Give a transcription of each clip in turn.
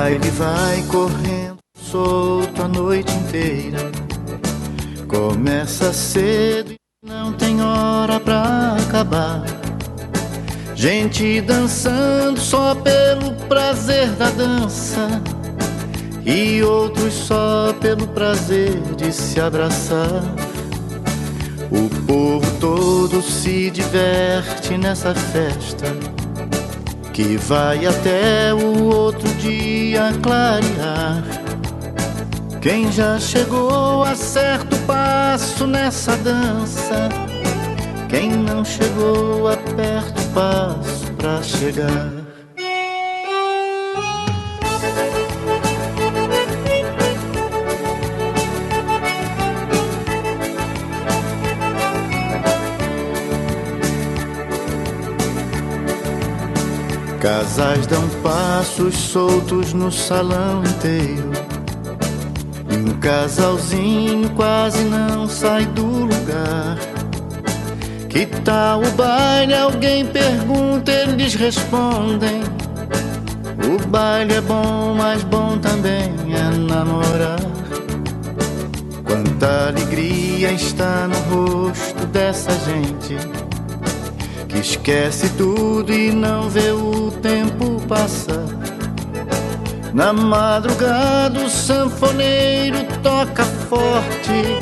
baile vai correndo solto a noite inteira. Começa cedo e não tem hora pra acabar. Gente dançando só pelo prazer da dança, e outros só pelo prazer de se abraçar. O povo todo se diverte nessa festa, que vai até o outro dia clarear. Quem já chegou acerta o passo nessa dança, quem não chegou aperta o passo pra chegar. Casais dão passos soltos no salão inteiro, e um casalzinho quase não sai do lugar. Que tal o baile? Alguém pergunta, eles respondem: o baile é bom, mas bom também é namorar. Quanta alegria está no rosto dessa gente, que esquece tudo e não vê o tempo passar. Na madrugada o sanfoneiro toca forte,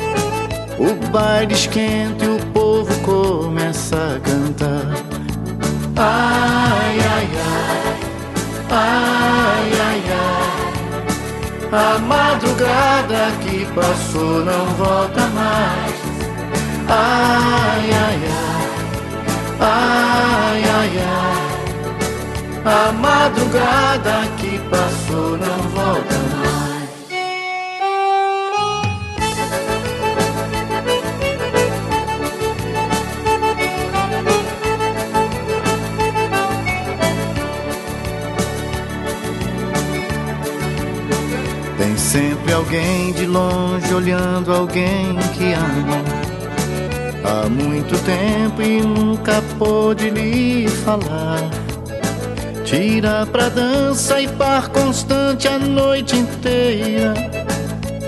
o baile esquenta e o povo começa a cantar. Ai, ai, ai, ai, ai, ai, a madrugada que passou não volta mais. Ai, ai, ai, ai, ai, ai, a madrugada que passou não volta mais. Tem sempre alguém de longe olhando alguém que ama há muito tempo e nunca pôde lhe falar. Tira pra dança e par constante a noite inteira.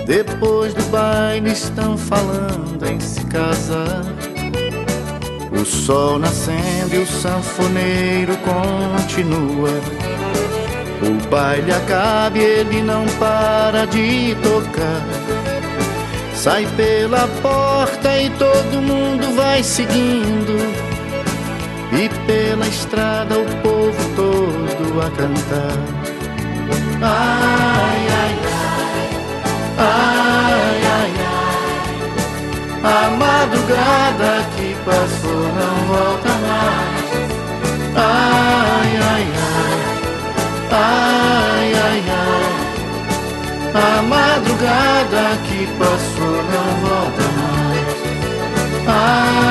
Depois do baile estão falando em se casar. O sol nascendo e o sanfoneiro continua. O baile acaba e ele não para de tocar. Sai pela porta e todo mundo vai seguindo, e pela estrada o povo todo a cantar. Ai, ai, ai, ai, ai, ai, a madrugada que passou não volta mais. Ai, ai, ai, ai, ai, ai, a madrugada que passou não volta mais. Ai,